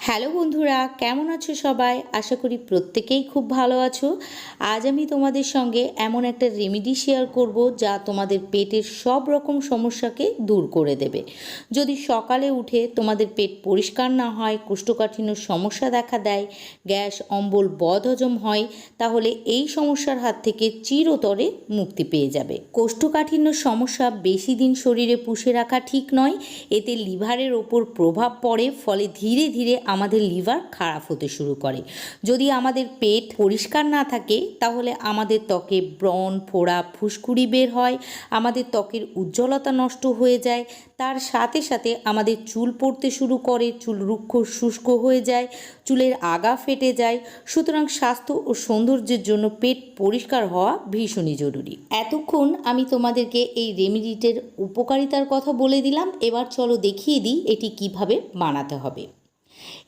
Hello বন্ধুরা, কেমন আছো সবাই? আশা করি প্রত্যেকেই খুব ভালো আছো। আজ আমি তোমাদের সঙ্গে এমন একটা রেমেডি শেয়ার করব যা তোমাদের পেটের সব রকম সমস্যাকে দূর করে দেবে। যদি সকালে উঠে তোমাদের পেট পরিষ্কার না হয়, কোষ্ঠকাঠিন্য সমস্যা দেখা দেয়, গ্যাস অম্বল বদহজম হয়, তাহলে এই সমস্যার হাত থেকে চিরতরে মুক্তি পেয়ে যাবে। কোষ্ঠকাঠিন্য সমস্যা বেশি দিন শরীরে পুষে রাখা ঠিক নয়। এতে লিভারের ওপর প্রভাব পড়ে, ফলে ধীরে ধীরে আমাদের লিভার খারাপ হতে শুরু করে। যদি আমাদের পেট পরিষ্কার না থাকে তাহলে আমাদের ত্বকে ব্রণ, ফোড়া, ফুসকুড়ি বের হয়, আমাদের ত্বকের উজ্জ্বলতা নষ্ট হয়ে যায়, তার সাথে সাথে আমাদের চুল পড়তে শুরু করে, চুল রুক্ষ শুষ্ক হয়ে যায়, চুলের আগা ফেটে যায়। সুতরাং স্বাস্থ্য ও সৌন্দর্যের জন্য পেট পরিষ্কার হওয়া ভীষণই জরুরি। এতক্ষণ আমি তোমাদেরকে এই রেমেডিটার উপকারিতার কথা বলে দিলাম, এবার চলো দেখিয়ে দিই এটি কিভাবে বানাতে হবে।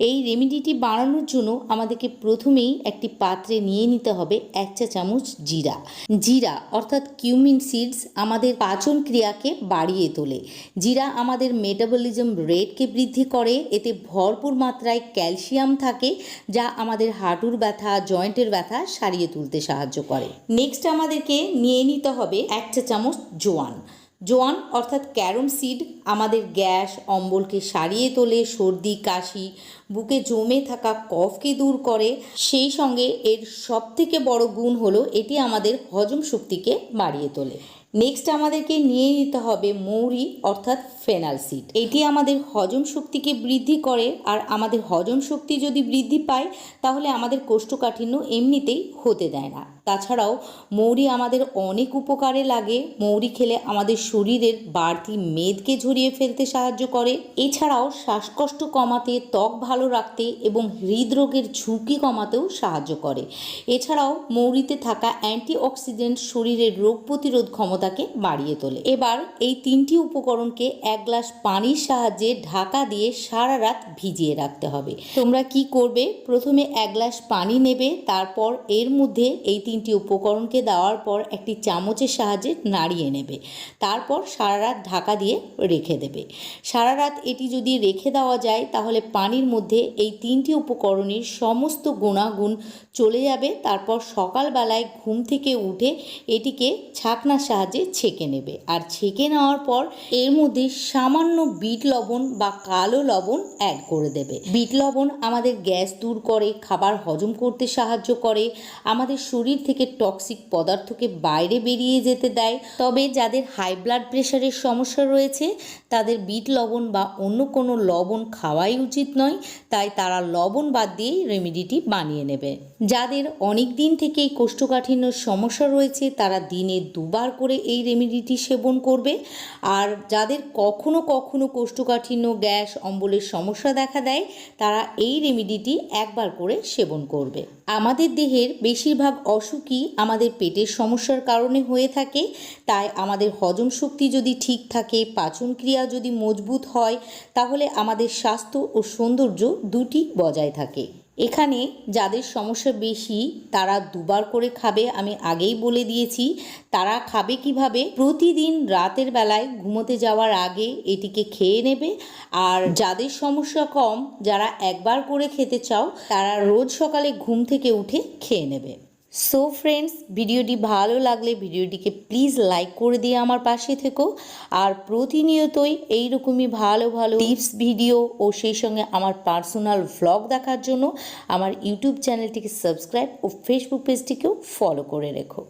এই রেমেডিটি বানানোর জন্য আমাদেরকে প্রথমেই একটি পাত্রে নিয়ে নিতে হবে 1 চা চামচ জিরা। জিরা অর্থাৎ কিউমিন সিডস আমাদের পাচন ক্রিয়াকে বাড়িয়ে তোলে। জিরা আমাদের মেটাবলিজম রেটকে বৃদ্ধি করে। এতে ভরপুর মাত্রায় ক্যালসিয়াম থাকে, যা আমাদের হাঁটুর ব্যথা, জয়েন্টের ব্যথা সারিয়ে তুলতে সাহায্য করে। নেক্সট আমাদেরকে নিয়ে নিতে হবে 1 চা চামচ জোয়ান। জোয়ান অর্থাৎ ক্যারম সিড আমাদের গ্যাস অম্বলকে সারিয়ে তোলে, সর্দি কাশি, বুকে জমে থাকা কফকে দূর করে। সেই সঙ্গে এর সবথেকে বড় গুণ হলো এটি আমাদের হজম শক্তিকে বাড়িয়ে তোলে। নেক্সট আমাদেরকে নিয়ে নিতে হবে মৌরি অর্থাৎ ফেনাল সিড। এটি আমাদের হজম শক্তিকে বৃদ্ধি করে, আর আমাদের হজম শক্তি যদি বৃদ্ধি পায় তাহলে আমাদের কোষ্ঠকাঠিন্য এমনিতেই হতে দেয় না। তাছাড়াও মৌরি আমাদের অনেক উপকারে লাগে। মৌরি খেলে আমাদের শরীরের বাড়তি মেদকে ঝরিয়ে ফেলতে সাহায্য করে। এছাড়াও শ্বাসকষ্ট কমাতে, ত্বক ভালো রাখতে এবং হৃদরোগের ঝুঁকি কমাতেও সাহায্য করে। এছাড়াও মৌরিতে থাকা অ্যান্টিঅক্সিডেন্ট শরীরের রোগ প্রতিরোধ ক্ষমতাকে বাড়িয়ে তোলে। এবার এই 3টি উপকরণকে 1 গ্লাস পানির সাহায্যে ঢাকা দিয়ে সারা রাত ভিজিয়ে রাখতে হবে। তোমরা কি করবে? প্রথমে 1 গ্লাস পানি নেবে, তারপর এর মধ্যে এই 3টি উপকরণকে দেওয়ার পর একটি চামচের সাহায্যে নাড়িয়ে নেবে। তারপর সারা রাত ঢাকা দিয়ে রেখে দেবে। সারা রাত এটি যদি রেখে দেওয়া যায় তাহলে পানির মধ্যে এই 3টি উপকরণের সমস্ত গুণাগুণ চলে যাবে। তারপর সকালবেলায় ঘুম থেকে উঠে এটিকে ছাঁকনার সাহায্যে ছেঁকে নেবে, আর ছেঁকে নেওয়ার পর এর মধ্যে সামান্য বিট লবণ বা কালো লবণ অ্যাড করে দেবে। বিট লবণ আমাদের গ্যাস দূর করে, খাবার হজম করতে সাহায্য করে, আমাদের শরীর থেকে টক্সিক পদার্থকে বাইরে বেরিয়ে যেতে দেয়। তবে যাদের হাই ব্লাড প্রেশারের সমস্যা রয়েছে তাদের বিট লবণ বা অন্য কোনো লবণ খাওয়াই উচিত নয়, তাই তারা লবণ বাদ দিয়েই রেমেডিটি বানিয়ে নেবে। যাদের অনেক দিন থেকেই কোষ্ঠকাঠিন্যর সমস্যা রয়েছে তারা দিনে 2 বার করে এই রেমেডিটি সেবন করবে। আর যাদের কখনো কখনো কোষ্ঠকাঠিন্য, গ্যাস অম্বলের সমস্যা দেখা দেয় তারা এই রেমেডিটি 1 বার করে সেবন করবে। আমাদের দেহের বেশিরভাগ অসুখই আমাদের পেটের সমস্যার কারণে হয়ে থাকে, তাই আমাদের হজম শক্তি যদি ঠিক থাকে, পাচন ক্রিয়া যদি মজবুত হয়, তাহলে আমাদের স্বাস্থ্য ও সৌন্দর্য দুটি বজায় থাকে। এখানে যাদের সমস্যা বেশি তারা 2 বার করে খাবে, আমি আগেই বলে দিয়েছি। তারা খাবে কিভাবে? প্রতিদিন রাতের বেলায় ঘুমোতে যাওয়ার আগে এটিকে খেয়ে নেবে। আর যাদের সমস্যা কম, যারা 1 বার করে খেতে চাও, তারা রোজ সকালে ঘুম থেকে উঠে খেয়ে নেবে। সো ফ্রেন্ডস, ভিডিওটি ভালো লাগলে ভিডিওটিকে প্লিজ লাইক করে দিয়ে আমার পাশে থেকো। আর প্রতিনিয়তই এইরকমই ভালো ভালো টিপস ভিডিও ও সেই সঙ্গে আমার পার্সোনাল ভ্লগ দেখার জন্য আমার ইউটিউব চ্যানেলটিকে সাবস্ক্রাইব ও ফেসবুক পেজটিকেও ফলো করে রেখো।